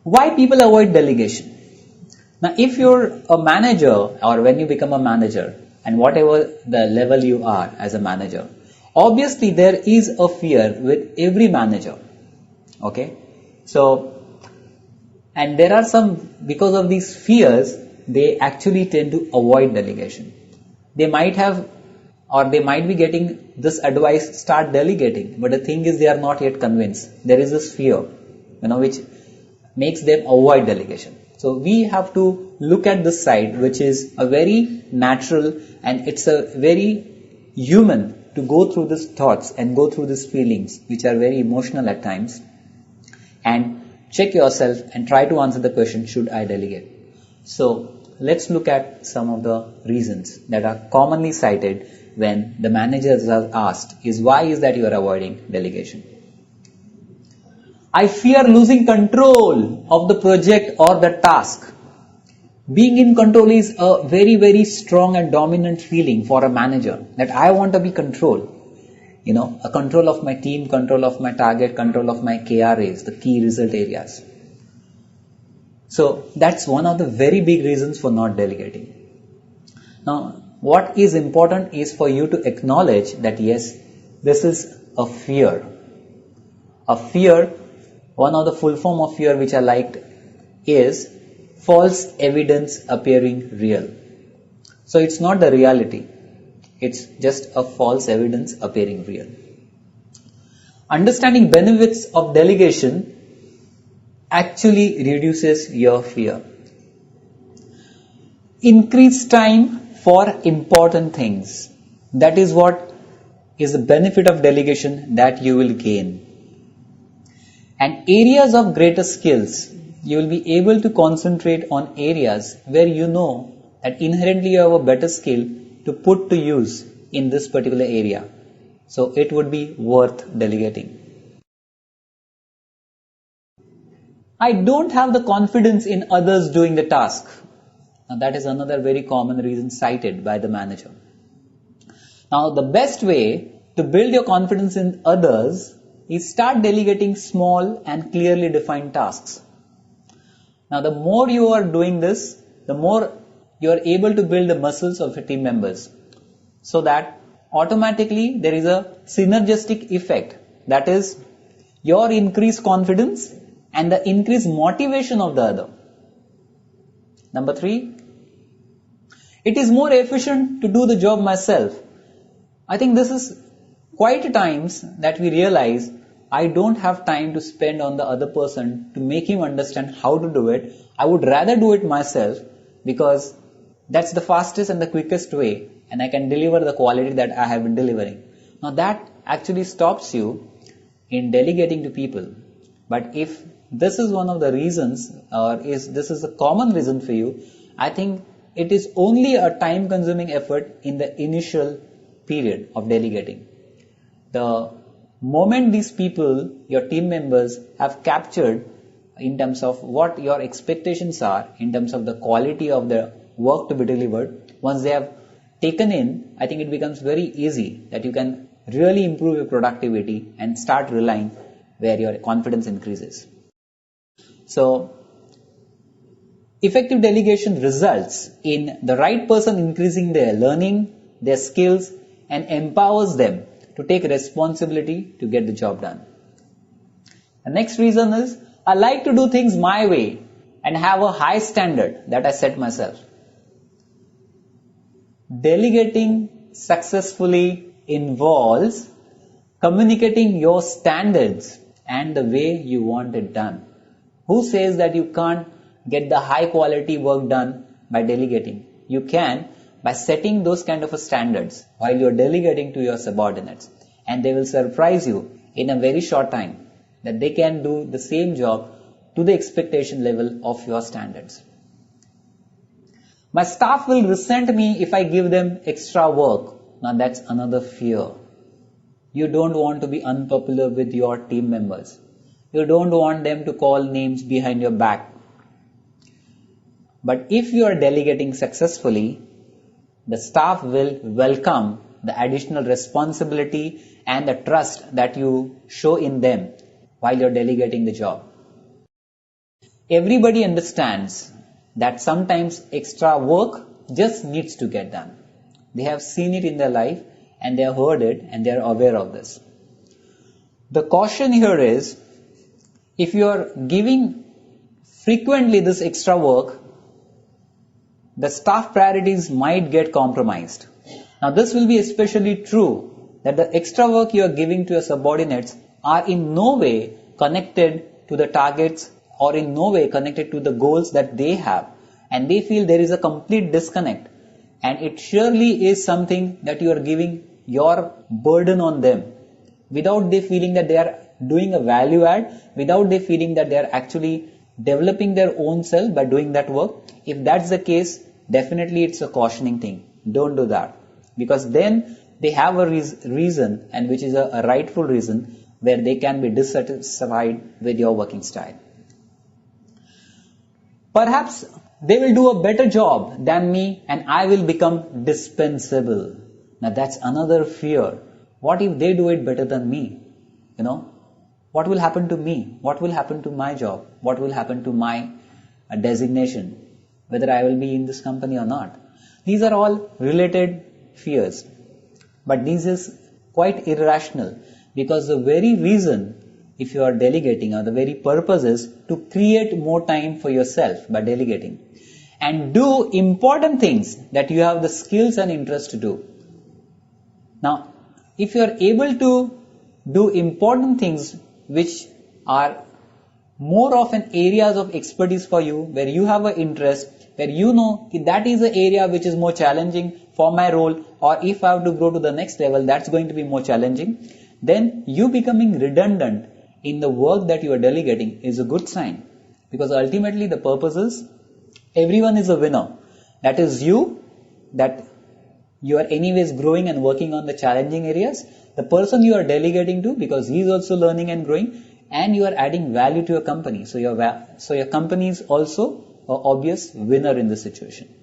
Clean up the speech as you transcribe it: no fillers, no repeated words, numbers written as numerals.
Why people avoid delegation? Now, if you're a manager or when you become a manager and whatever the level you are as a manager, obviously there is a fear with every manager. Okay. So, and there are some, because of these fears, they actually tend to avoid delegation. They might have, or they might be getting this advice, start delegating, but the thing is they are not yet convinced. There is this fear, which makes them avoid delegation. So we have to look at this side, which is a very natural and it's a very human to go through these thoughts and go through these feelings, which are very emotional at times, and check yourself and try to answer the question, should I delegate? So let's look at some of the reasons that are commonly cited when the managers are asked is why is that you are avoiding delegation? I fear losing control of the project or the task. Being in control is a very, very strong and dominant feeling for a manager, that I want to be control. A control of my team, control of my target, control of my KRAs, the key result areas. So that's one of the very big reasons for not delegating. Now, what is important is for you to acknowledge that yes, this is a fear. A fear, one of the full form of fear which I liked is false evidence appearing real. So it's not the reality. It's just a false evidence appearing real. Understanding benefits of delegation actually reduces your fear. Increase time for important things. That is what is the benefit of delegation that you will gain. And areas of greater skills, you will be able to concentrate on areas where you know that inherently you have a better skill to put to use in this particular area. So it would be worth delegating. I don't have the confidence in others doing the task. Now that is another very common reason cited by the manager. Now the best way to build your confidence in others is start delegating small and clearly defined tasks. Now the more you are doing this, the more you are able to build the muscles of your team members, so that automatically there is a synergistic effect, that is your increased confidence and the increased motivation of the other. Number 3, it is more efficient to do the job myself. I think this is quite times that we realize I don't have time to spend on the other person to make him understand how to do it. I would rather do it myself because that's the fastest and the quickest way, and I can deliver the quality that I have been delivering. Now that actually stops you in delegating to people. But if this is one of the reasons, or this is a common reason for you, I think it is only a time consuming effort in the initial period of delegating. The moment these people, your team members, have captured in terms of what your expectations are, in terms of the quality of the work to be delivered, once they have taken in, I think it becomes very easy that you can really improve your productivity and start relying where your confidence increases. So, effective delegation results in the right person increasing their learning, their skills, and empowers them to take responsibility to get the job done. The next reason is I like to do things my way and have a high standard that I set myself. Delegating successfully involves communicating your standards and the way you want it done. Who says that you can't get the high quality work done by delegating? You can by setting those kind of standards while you're delegating to your subordinates, and they will surprise you in a very short time that they can do the same job to the expectation level of your standards. My staff will resent me if I give them extra work. Now that's another fear. You don't want to be unpopular with your team members. You don't want them to call names behind your back. But if you are delegating successfully, the staff will welcome the additional responsibility and the trust that you show in them while you're delegating the job. everybody understands that sometimes extra work just needs to get done. They have seen it in their life and they have heard it and they are aware of this. The caution here is, if you are giving frequently this extra work, the staff priorities might get compromised. Now this will be especially true that the extra work you are giving to your subordinates are in no way connected to the targets or in no way connected to the goals that they have, and they feel there is a complete disconnect, and it surely is something that you are giving your burden on them without they feeling that they are doing a value add, without they feeling that they are actually developing their own self by doing that work. If that's the case, definitely it's a cautioning thing. Don't do that, because then they have a reason, and which is a rightful reason, where they can be dissatisfied with your working style. Perhaps they will do a better job than me and I will become dispensable. Now that's another fear. What if they do it better than me? What will happen to me? What will happen to my job? What will happen to my designation? Whether I will be in this company or not. These are all related fears. But this is quite irrational, because the very reason, if you are delegating, or the very purpose is to create more time for yourself by delegating and do important things that you have the skills and interest to do. Now, if you are able to do important things which are more often areas of expertise for you, where you have an interest, where you know that is the area which is more challenging for my role, or if I have to go to the next level, that's going to be more challenging, then you becoming redundant in the work that you are delegating is a good sign. Because ultimately the purpose is, everyone is a winner. That is you, that you are anyways growing and working on the challenging areas. The person you are delegating to, because he is also learning and growing, and you are adding value to your company. So your company is also an obvious winner in this situation.